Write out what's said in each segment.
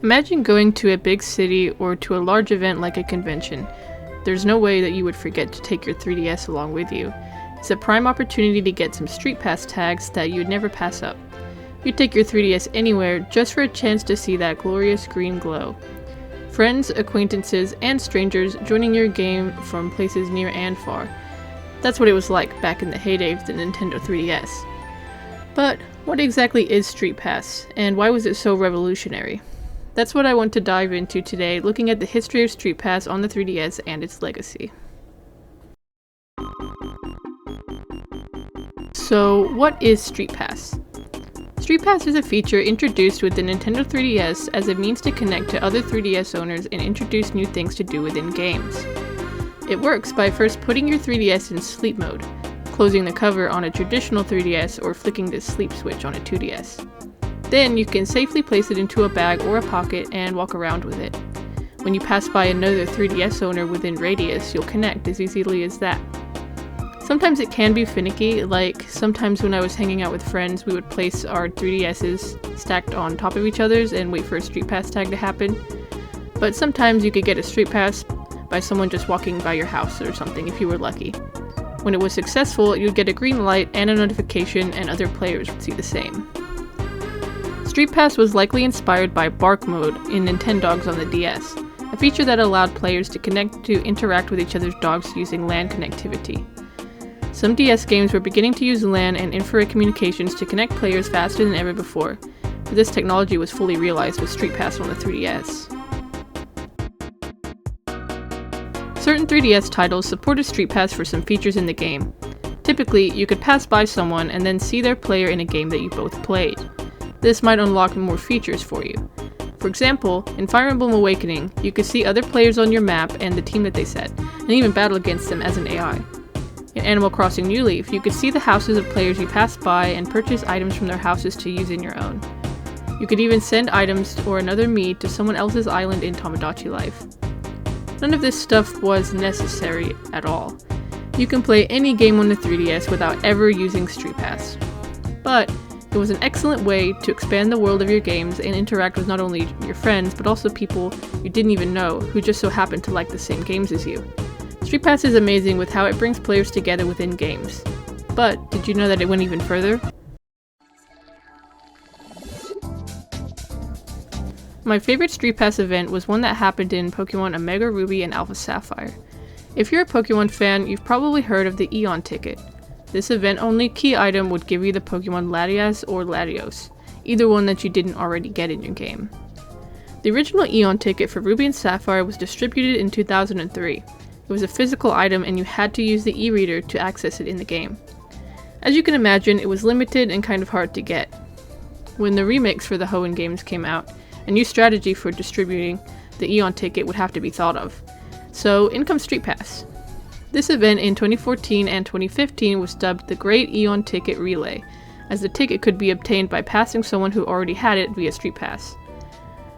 Imagine going to a big city or to a large event like a convention. There's no way that you would forget to take your 3DS along with you. It's a prime opportunity to get some StreetPass tags that you'd never pass up. You'd take your 3DS anywhere just for a chance to see that glorious green glow. Friends, acquaintances, and strangers joining your game from places near and far. That's what it was like back in the heyday of the Nintendo 3DS. But what exactly is StreetPass, and why was it so revolutionary? That's what I want to dive into today, looking at the history of StreetPass on the 3DS and its legacy. So, what is StreetPass? StreetPass is a feature introduced with the Nintendo 3DS as a means to connect to other 3DS owners and introduce new things to do within games. It works by first putting your 3DS in sleep mode, closing the cover on a traditional 3DS or flicking the sleep switch on a 2DS. Then you can safely place it into a bag or a pocket and walk around with it. When you pass by another 3DS owner within radius, you'll connect as easily as that. Sometimes it can be finicky, like sometimes when I was hanging out with friends, we would place our 3DSs stacked on top of each other's and wait for a StreetPass tag to happen. But sometimes you could get a StreetPass by someone just walking by your house or something if you were lucky. When it was successful, you'd get a green light and a notification, and other players would see the same. StreetPass was likely inspired by Bark Mode in Nintendogs on the DS, a feature that allowed players to interact with each other's dogs using LAN connectivity. Some DS games were beginning to use LAN and infrared communications to connect players faster than ever before, but this technology was fully realized with StreetPass on the 3DS. Certain 3DS titles supported StreetPass for some features in the game. Typically, you could pass by someone and then see their player in a game that you both played. This might unlock more features for you. For example, in Fire Emblem Awakening, you could see other players on your map and the team that they set, and even battle against them as an AI. In Animal Crossing New Leaf, you could see the houses of players you passed by and purchase items from their houses to use in your own. You could even send items or another Mii to someone else's island in Tomodachi Life. None of this stuff was necessary at all. You can play any game on the 3DS without ever using StreetPass. But it was an excellent way to expand the world of your games and interact with not only your friends, but also people you didn't even know who just so happened to like the same games as you. StreetPass is amazing with how it brings players together within games. But did you know that it went even further? My favorite StreetPass event was one that happened in Pokemon Omega Ruby and Alpha Sapphire. If you're a Pokemon fan, you've probably heard of the Eon ticket. This event-only key item would give you the Pokemon Latias or Latios, either one that you didn't already get in your game. The original Eon ticket for Ruby and Sapphire was distributed in 2003. It was a physical item and you had to use the e-reader to access it in the game. As you can imagine, it was limited and kind of hard to get. When the remix for the Hoenn games came out, a new strategy for distributing the Eon ticket would have to be thought of. So in comes StreetPass. This event in 2014 and 2015 was dubbed the Great Eon Ticket Relay, as the ticket could be obtained by passing someone who already had it via StreetPass.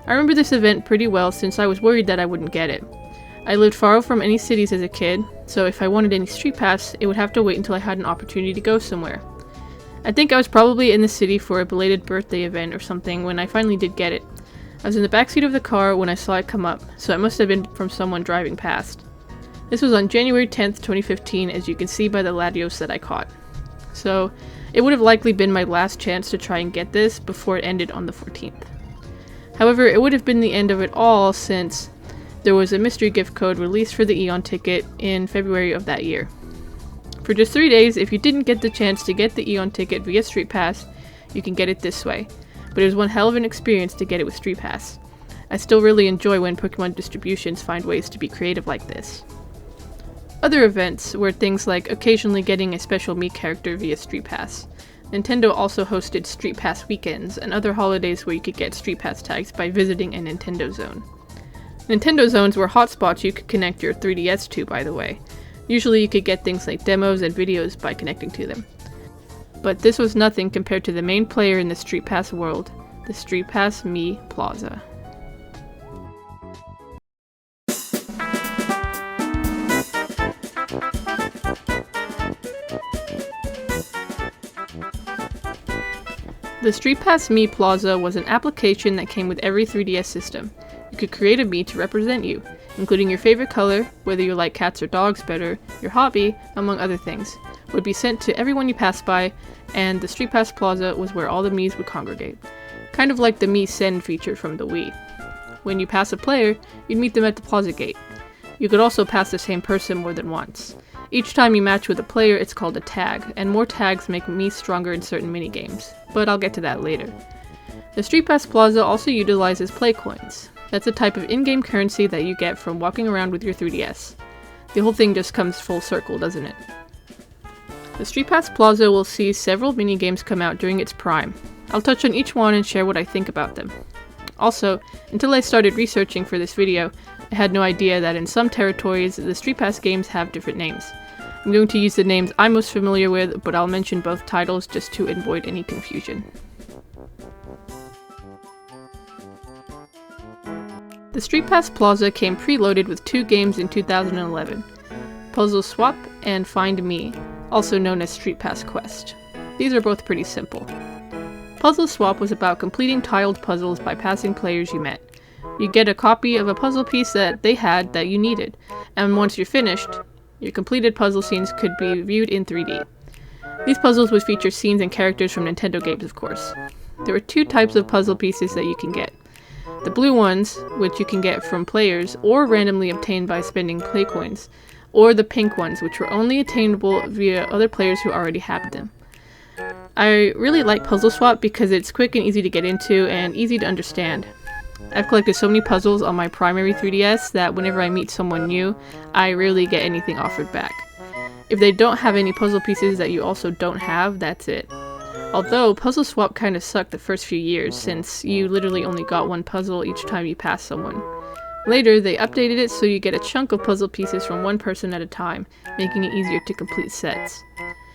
I remember this event pretty well since I was worried that I wouldn't get it. I lived far from any cities as a kid, so if I wanted any StreetPass, it would have to wait until I had an opportunity to go somewhere. I think I was probably in the city for a belated birthday event or something when I finally did get it. I was in the backseat of the car when I saw it come up, so it must have been from someone driving past. This was on January 10th, 2015, as you can see by the Latios that I caught. So, it would have likely been my last chance to try and get this before it ended on the 14th. However, it would have been the end of it all since there was a mystery gift code released for the Eon ticket in February of that year. For just 3 days, if you didn't get the chance to get the Eon ticket via StreetPass, you can get it this way. But it was one hell of an experience to get it with StreetPass. I still really enjoy when Pokemon distributions find ways to be creative like this. Other events were things like occasionally getting a special Mii character via StreetPass. Nintendo also hosted StreetPass weekends and other holidays where you could get StreetPass tags by visiting a Nintendo Zone. Nintendo Zones were hotspots you could connect your 3DS to, by the way. Usually you could get things like demos and videos by connecting to them. But this was nothing compared to the main player in the StreetPass world, the StreetPass Mii Plaza. The StreetPass Mii Plaza was an application that came with every 3DS system. You could create a Mii to represent you, including your favorite color, whether you like cats or dogs better, your hobby, among other things, would be sent to everyone you pass by, and the StreetPass Plaza was where all the Miis would congregate. Kind of like the Mii Send feature from the Wii. When you pass a player, you'd meet them at the plaza gate. You could also pass the same person more than once. Each time you match with a player, it's called a tag, and more tags make Mii stronger in certain minigames, but I'll get to that later. The StreetPass Plaza also utilizes play coins. That's a type of in-game currency that you get from walking around with your 3DS. The whole thing just comes full circle, doesn't it? The StreetPass Plaza will see several minigames come out during its prime. I'll touch on each one and share what I think about them. Also, until I started researching for this video, I had no idea that in some territories, the StreetPass games have different names. I'm going to use the names I'm most familiar with, but I'll mention both titles just to avoid any confusion. The StreetPass Plaza came preloaded with 2 games in 2011, Puzzle Swap and Find Mii, also known as StreetPass Quest. These are both pretty simple. Puzzle Swap was about completing tiled puzzles by passing players you met. You get a copy of a puzzle piece that they had that you needed, and once you're finished, your completed puzzle scenes could be viewed in 3D. These puzzles would feature scenes and characters from Nintendo games, of course. There are 2 types of puzzle pieces that you can get. The blue ones, which you can get from players or randomly obtained by spending play coins, or the pink ones, which were only attainable via other players who already had them. I really like Puzzle Swap because it's quick and easy to get into and easy to understand. I've collected so many puzzles on my primary 3DS that whenever I meet someone new, I rarely get anything offered back. If they don't have any puzzle pieces that you also don't have, that's it. Although, Puzzle Swap kinda sucked the first few years, since you literally only got 1 puzzle each time you passed someone. Later, they updated it so you get a chunk of puzzle pieces from 1 person at a time, making it easier to complete sets.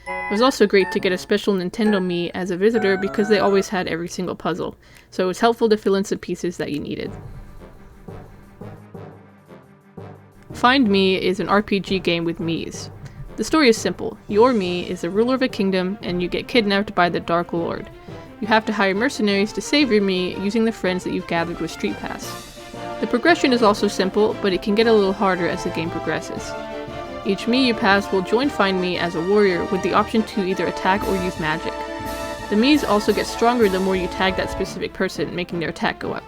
It was also great to get a special Nintendo Mii as a visitor because they always had every single puzzle, so it was helpful to fill in some pieces that you needed. Find Mii is an RPG game with Miis. The story is simple. Your Mii is the ruler of a kingdom and you get kidnapped by the Dark Lord. You have to hire mercenaries to save your Mii using the friends that you've gathered with StreetPass. The progression is also simple, but it can get a little harder as the game progresses. Each Mii you pass will join Find Mii as a warrior with the option to either attack or use magic. The Miis also get stronger the more you tag that specific person, making their attack go up.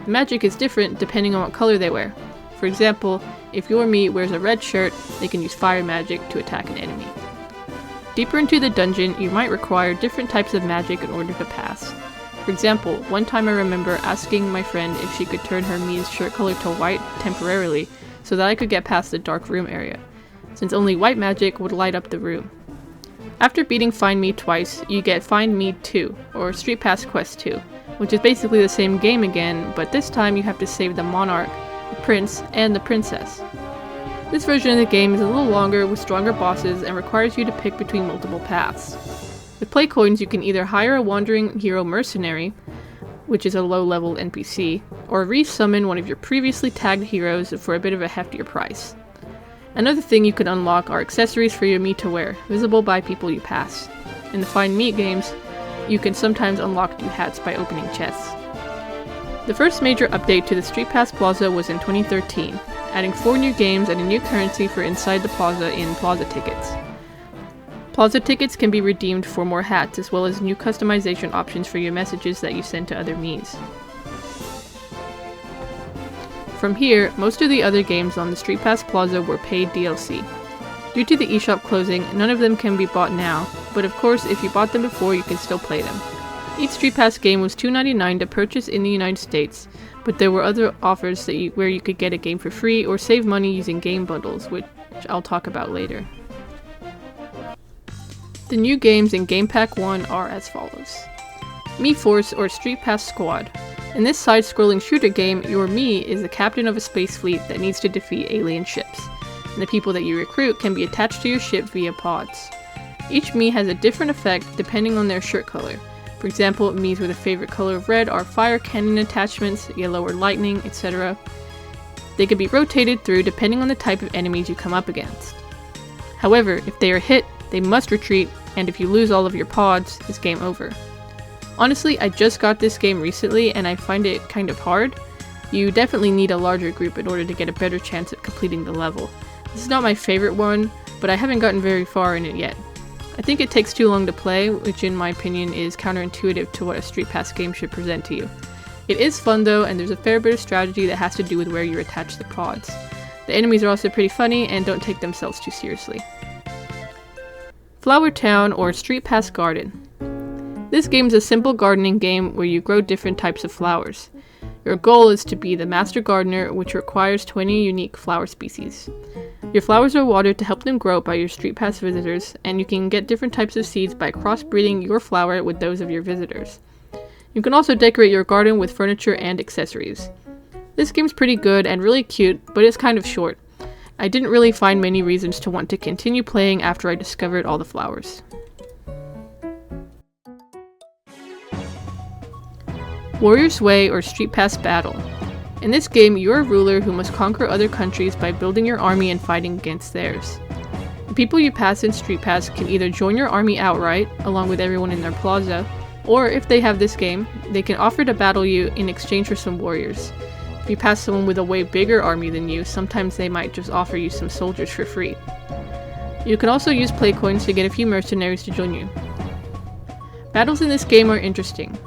The magic is different depending on what color they wear. For example, if your Mii wears a red shirt, they can use fire magic to attack an enemy. Deeper into the dungeon, you might require different types of magic in order to pass. For example, one time I remember asking my friend if she could turn her Mii's shirt color to white temporarily so that I could get past the dark room area, since only white magic would light up the room. After beating Find Mii twice, you get Find Mii 2, or StreetPass Quest 2, which is basically the same game again, but this time you have to save the monarch, the prince, and the princess. This version of the game is a little longer with stronger bosses and requires you to pick between multiple paths. With play coins, you can either hire a wandering hero mercenary, which is a low-level NPC, or re-summon one of your previously tagged heroes for a bit of a heftier price. Another thing you can unlock are accessories for your Mii to wear, visible by people you pass. In the Find Mii games, you can sometimes unlock new hats by opening chests. The first major update to the StreetPass Plaza was in 2013, adding 4 new games and a new currency for inside the plaza in Plaza Tickets. Plaza tickets can be redeemed for more hats, as well as new customization options for your messages that you send to other Miis. From here, most of the other games on the StreetPass Plaza were paid DLC. Due to the eShop closing, none of them can be bought now, but of course if you bought them before you can still play them. Each StreetPass game was $2.99 to purchase in the United States, but there were other offers where you could get a game for free or save money using game bundles, which I'll talk about later. The new games in Game Pack 1 are as follows. Mii Force or StreetPass Squad. In this side-scrolling shooter game, your Mii is the captain of a space fleet that needs to defeat alien ships, and the people that you recruit can be attached to your ship via pods. Each Mii has a different effect depending on their shirt color. For example, Miis with a favorite color of red are fire cannon attachments, yellow or lightning, etc. They can be rotated through depending on the type of enemies you come up against. However, if they are hit, they must retreat, and if you lose all of your pods, it's game over. Honestly, I just got this game recently and I find it kind of hard. You definitely need a larger group in order to get a better chance at completing the level. This is not my favorite one, but I haven't gotten very far in it yet. I think it takes too long to play, which in my opinion is counterintuitive to what a StreetPass game should present to you. It is fun though, and there's a fair bit of strategy that has to do with where you attach the pods. The enemies are also pretty funny and don't take themselves too seriously. Flower Town or StreetPass Garden. This game is a simple gardening game where you grow different types of flowers. Your goal is to be the master gardener, which requires 20 unique flower species. Your flowers are watered to help them grow by your StreetPass visitors, and you can get different types of seeds by crossbreeding your flower with those of your visitors. You can also decorate your garden with furniture and accessories. This game's pretty good and really cute, but it's kind of short. I didn't really find many reasons to want to continue playing after I discovered all the flowers. Warrior's Way or StreetPass Battle. In this game, you're a ruler who must conquer other countries by building your army and fighting against theirs. The people you pass in StreetPass can either join your army outright, along with everyone in their plaza, or if they have this game, they can offer to battle you in exchange for some warriors. If you pass someone with a way bigger army than you, sometimes they might just offer you some soldiers for free. You can also use play coins to get a few mercenaries to join you. Battles in this game are interesting.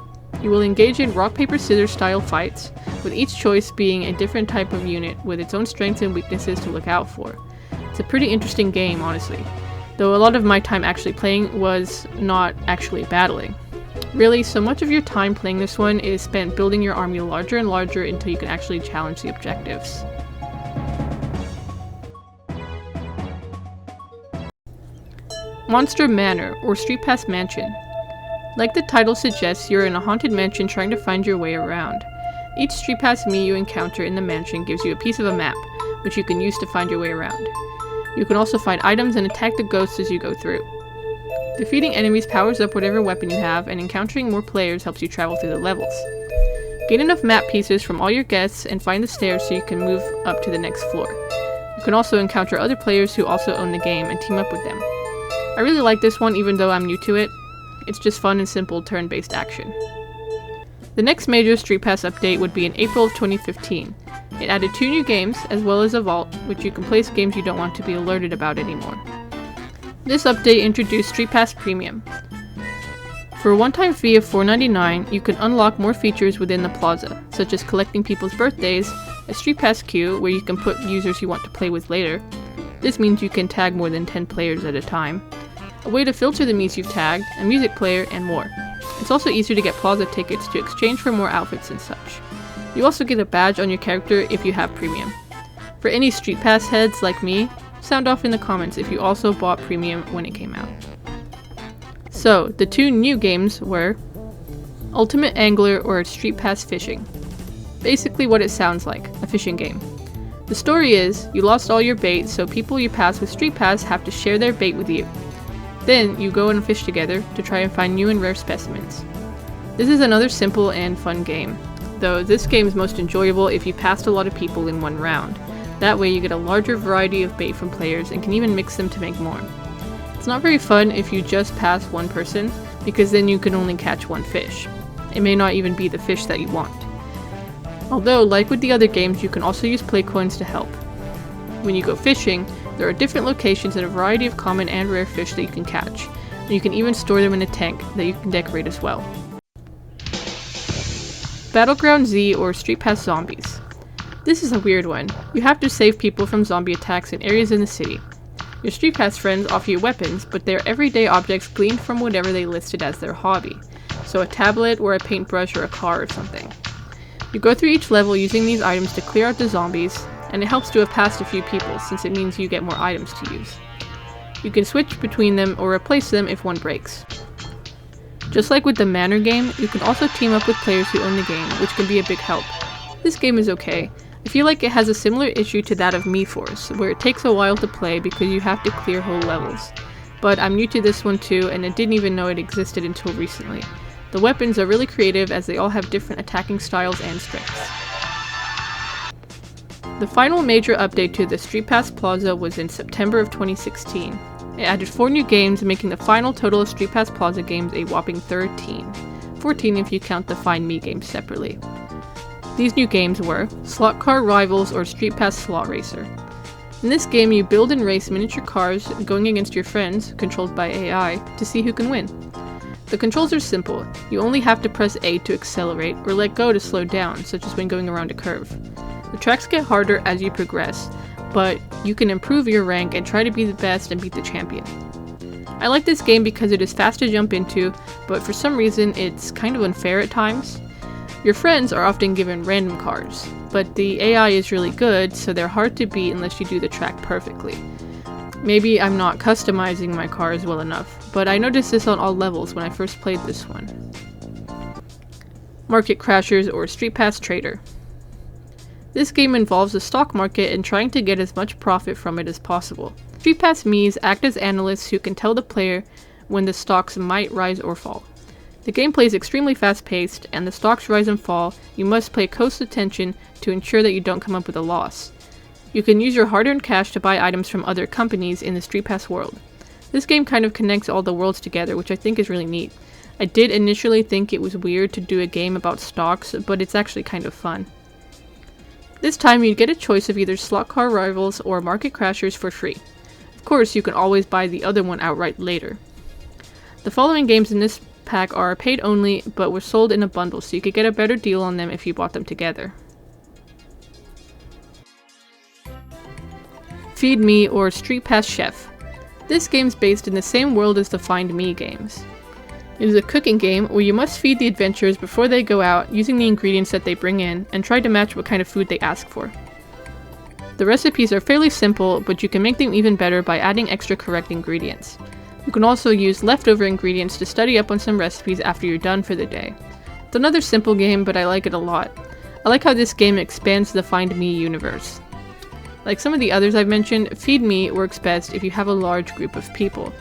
You will engage in rock paper scissors style fights, with each choice being a different type of unit with its own strengths and weaknesses to look out for. It's a pretty interesting game, honestly, though a lot of my time actually playing was not actually battling. Really, so much of your time playing this one is spent building your army larger and larger until you can actually challenge the objectives. Monster Manor or StreetPass Mansion. Like the title suggests, you're in a haunted mansion trying to find your way around. Each StreetPass Mii you encounter in the mansion gives you a piece of a map, which you can use to find your way around. You can also find items and attack the ghosts as you go through. Defeating enemies powers up whatever weapon you have, and encountering more players helps you travel through the levels. Get enough map pieces from all your guests and find the stairs so you can move up to the next floor. You can also encounter other players who also own the game and team up with them. I really like this one even though I'm new to it. It's just fun and simple turn-based action. The next major StreetPass update would be in April of 2015. It added 2 new games, as well as a vault, which you can place games you don't want to be alerted about anymore. This update introduced StreetPass Premium. For a one-time fee of $4.99, you can unlock more features within the plaza, such as collecting people's birthdays, a StreetPass queue where you can put users you want to play with later. This means you can tag more than 10 players at a time. A way to filter the Miis you've tagged, a music player, and more. It's also easier to get plaza tickets to exchange for more outfits and such. You also get a badge on your character if you have Premium. For any StreetPass heads like me, sound off in the comments if you also bought Premium when it came out. So, the 2 new games were Ultimate Angler or StreetPass Fishing. Basically what it sounds like, a fishing game. The story is, you lost all your bait, so people you pass with StreetPass have to share their bait with you. Then, you go and fish together to try and find new and rare specimens. This is another simple and fun game, though this game is most enjoyable if you passed a lot of people in one round. That way you get a larger variety of bait from players and can even mix them to make more. It's not very fun if you just pass one person, because then you can only catch one fish. It may not even be the fish that you want. Although, like with the other games, you can also use play coins to help. When you go fishing, there are different locations and a variety of common and rare fish that you can catch, and you can even store them in a tank that you can decorate as well. Battleground Z or StreetPass Zombies. This is a weird one. You have to save people from zombie attacks in areas in the city. Your StreetPass friends offer you weapons, but they are everyday objects gleaned from whatever they listed as their hobby, so a tablet or a paintbrush or a car or something. You go through each level using these items to clear out the zombies, and it helps to have passed a few people since it means you get more items to use. You can switch between them or replace them if one breaks. Just like with the Manor game, you can also team up with players who own the game, which can be a big help. This game is okay. I feel like it has a similar issue to that of Mii Force, where it takes a while to play because you have to clear whole levels. But I'm new to this one too, and I didn't even know it existed until recently. The weapons are really creative as they all have different attacking styles and strengths. The final major update to the StreetPass Plaza was in September of 2016. It added 4 new games, making the final total of StreetPass Plaza games a whopping 13. 14 if you count the Find Mii games separately. These new games were Slot Car Rivals or StreetPass Slot Racer. In this game, you build and race miniature cars going against your friends, controlled by AI, to see who can win. The controls are simple. You only have to press A to accelerate or let go to slow down, such as when going around a curve. The tracks get harder as you progress, but you can improve your rank and try to be the best and beat the champion. I like this game because it is fast to jump into, but for some reason it's kind of unfair at times. Your friends are often given random cars, but the AI is really good, so they're hard to beat unless you do the track perfectly. Maybe I'm not customizing my cars well enough, but I noticed this on all levels when I first played this one. Market Crashers or StreetPass Trader. This game involves the stock market and trying to get as much profit from it as possible. StreetPass Miis act as analysts who can tell the player when the stocks might rise or fall. The gameplay is extremely fast-paced, and the stocks rise and fall. You must pay close attention to ensure that you don't come up with a loss. You can use your hard-earned cash to buy items from other companies in the StreetPass world. This game kind of connects all the worlds together, which I think is really neat. I did initially think it was weird to do a game about stocks, but it's actually kind of fun. This time you'd get a choice of either Slot Car Rivals or Market Crashers for free. Of course, you can always buy the other one outright later. The following games in this pack are paid only, but were sold in a bundle, so you could get a better deal on them if you bought them together. Feed Me or StreetPass Chef. This game's based in the same world as the Find Mii games. It is a cooking game where you must feed the adventurers before they go out using the ingredients that they bring in and try to match what kind of food they ask for. The recipes are fairly simple, but you can make them even better by adding extra correct ingredients. You can also use leftover ingredients to study up on some recipes after you're done for the day. It's another simple game, but I like it a lot. I like how this game expands the Find Mii universe. Like some of the others I've mentioned, Feed Me works best if you have a large group of people.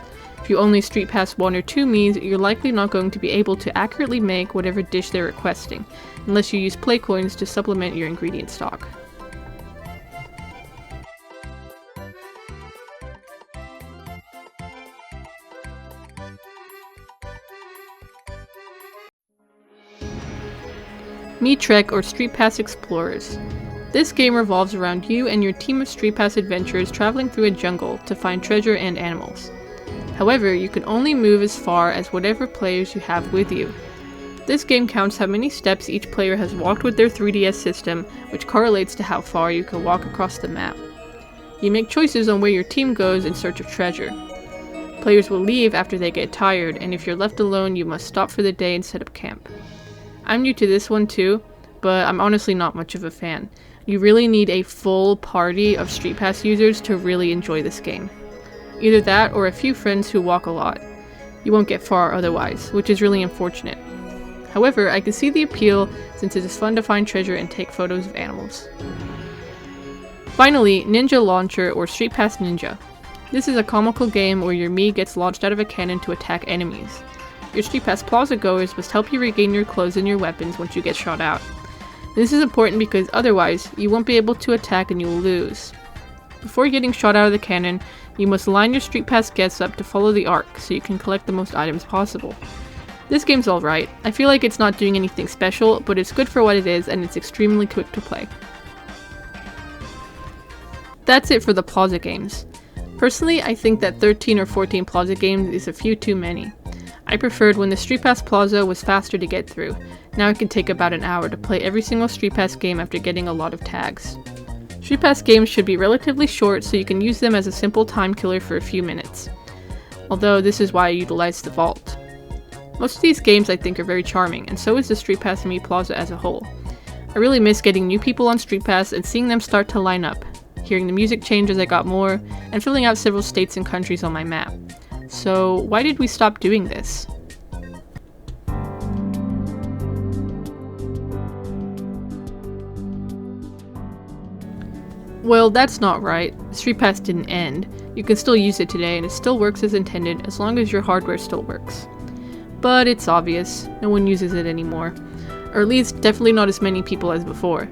If you only StreetPass 1 or 2 Miis, you're likely not going to be able to accurately make whatever dish they're requesting, unless you use play coins to supplement your ingredient stock. Mii Trek or StreetPass Explorers. This game revolves around you and your team of StreetPass adventurers traveling through a jungle to find treasure and animals. However, you can only move as far as whatever players you have with you. This game counts how many steps each player has walked with their 3DS system, which correlates to how far you can walk across the map. You make choices on where your team goes in search of treasure. Players will leave after they get tired, and if you're left alone, you must stop for the day and set up camp. I'm new to this one too, but I'm honestly not much of a fan. You really need a full party of StreetPass users to really enjoy this game. Either that or a few friends who walk a lot. You won't get far otherwise, which is really unfortunate. However, I can see the appeal since it is fun to find treasure and take photos of animals. Finally, Ninja Launcher or StreetPass Ninja. This is a comical game where your Mii gets launched out of a cannon to attack enemies. Your StreetPass Plaza goers must help you regain your clothes and your weapons once you get shot out. This is important because otherwise, you won't be able to attack and you will lose. Before getting shot out of the cannon, you must line your StreetPass guests up to follow the arc so you can collect the most items possible. This game's alright. I feel like it's not doing anything special, but it's good for what it is and it's extremely quick to play. That's it for the Plaza games. Personally, I think that 13 or 14 Plaza games is a few too many. I preferred when the StreetPass Plaza was faster to get through. Now it can take about an hour to play every single StreetPass game after getting a lot of tags. StreetPass games should be relatively short so you can use them as a simple time killer for a few minutes. Although this is why I utilize the vault. Most of these games I think are very charming, and so is the StreetPass Mii Plaza as a whole. I really miss getting new people on StreetPass and seeing them start to line up, hearing the music change as I got more, and filling out several states and countries on my map. So why did we stop doing this? Well, that's not right. StreetPass didn't end. You can still use it today and it still works as intended as long as your hardware still works. But it's obvious, no one uses it anymore. Or at least definitely not as many people as before.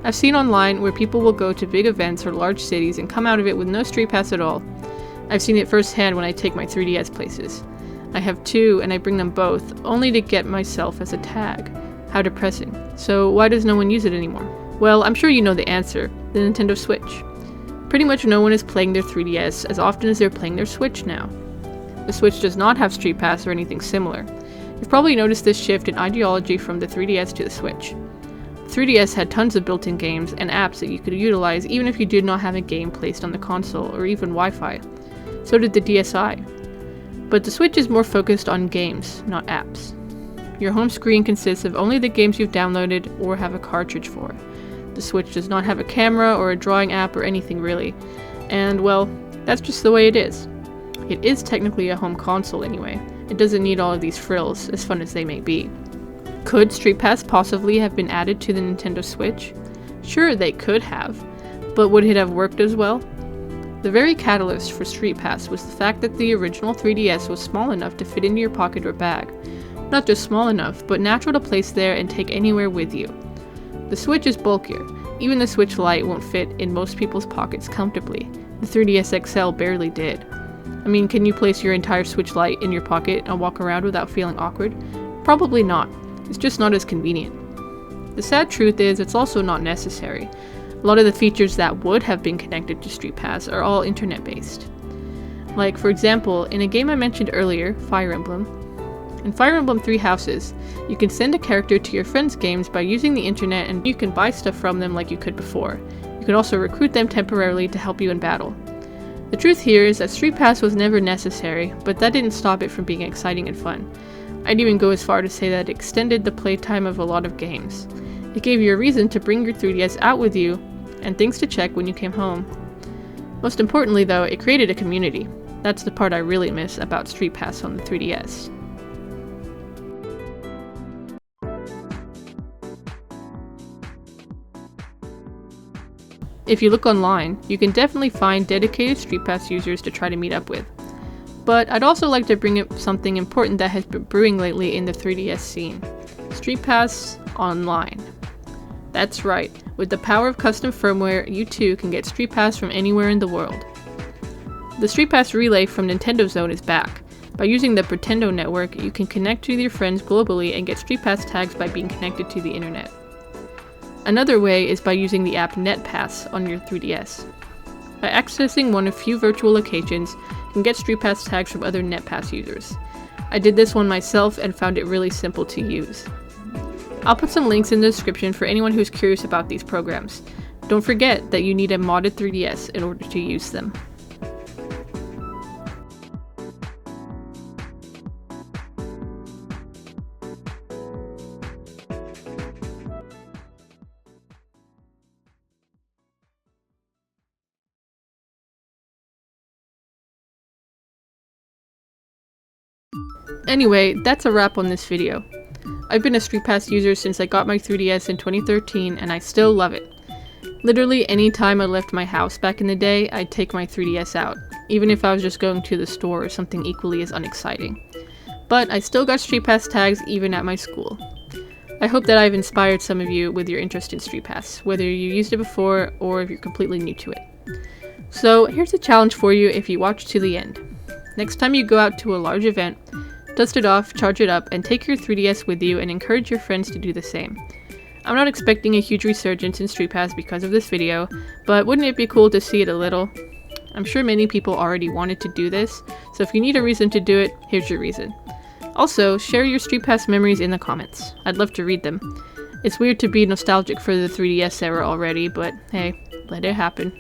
I've seen online where people will go to big events or large cities and come out of it with no StreetPass at all. I've seen it firsthand when I take my 3DS places. I have two and I bring them both, only to get myself as a tag. How depressing. So why does no one use it anymore? Well, I'm sure you know the answer. The Nintendo Switch. Pretty much no one is playing their 3DS as often as they're playing their Switch now. The Switch does not have StreetPass or anything similar. You've probably noticed this shift in ideology from the 3DS to the Switch. The 3DS had tons of built-in games and apps that you could utilize even if you did not have a game placed on the console or even Wi-Fi. So did the DSi. But the Switch is more focused on games, not apps. Your home screen consists of only the games you've downloaded or have a cartridge for. The Switch does not have a camera or a drawing app or anything really. And well, that's just the way it is. It is technically a home console anyway. It doesn't need all of these frills, as fun as they may be. Could StreetPass possibly have been added to the Nintendo Switch? Sure, they could have, but would it have worked as well? The very catalyst for StreetPass was the fact that the original 3DS was small enough to fit into your pocket or bag. Not just small enough, but natural to place there and take anywhere with you. The Switch is bulkier. Even the Switch Lite won't fit in most people's pockets comfortably. The 3DS XL barely did. I mean, can you place your entire Switch Lite in your pocket and walk around without feeling awkward? Probably not. It's just not as convenient. The sad truth is it's also not necessary. A lot of the features that would have been connected to StreetPass are all internet-based. Like, for example, in a game I mentioned earlier, Fire Emblem. In Fire Emblem 3 Houses, you can send a character to your friends' games by using the internet and you can buy stuff from them like you could before. You can also recruit them temporarily to help you in battle. The truth here is that StreetPass was never necessary, but that didn't stop it from being exciting and fun. I'd even go as far to say that it extended the playtime of a lot of games. It gave you a reason to bring your 3DS out with you, and things to check when you came home. Most importantly though, it created a community. That's the part I really miss about StreetPass on the 3DS. If you look online, you can definitely find dedicated StreetPass users to try to meet up with. But I'd also like to bring up something important that has been brewing lately in the 3DS scene. StreetPass Online. That's right, with the power of custom firmware, you too can get StreetPass from anywhere in the world. The StreetPass Relay from Nintendo Zone is back. By using the pretendo.network, you can connect with your friends globally and get StreetPass tags by being connected to the internet. Another way is by using the app NetPass on your 3DS. By accessing one of few virtual locations, you can get StreetPass tags from other NetPass users. I did this one myself and found it really simple to use. I'll put some links in the description for anyone who's curious about these programs. Don't forget that you need a modded 3DS in order to use them. Anyway, that's a wrap on this video. I've been a StreetPass user since I got my 3DS in 2013 and I still love it. Literally any time I left my house back in the day, I'd take my 3DS out, even if I was just going to the store or something equally as unexciting. But I still got StreetPass tags even at my school. I hope that I've inspired some of you with your interest in StreetPass, whether you used it before or if you're completely new to it. So here's a challenge for you if you watch to the end. Next time you go out to a large event, dust it off, charge it up, and take your 3DS with you and encourage your friends to do the same. I'm not expecting a huge resurgence in StreetPass because of this video, but wouldn't it be cool to see it a little? I'm sure many people already wanted to do this, so if you need a reason to do it, here's your reason. Also, share your StreetPass memories in the comments. I'd love to read them. It's weird to be nostalgic for the 3DS era already, but hey, let it happen.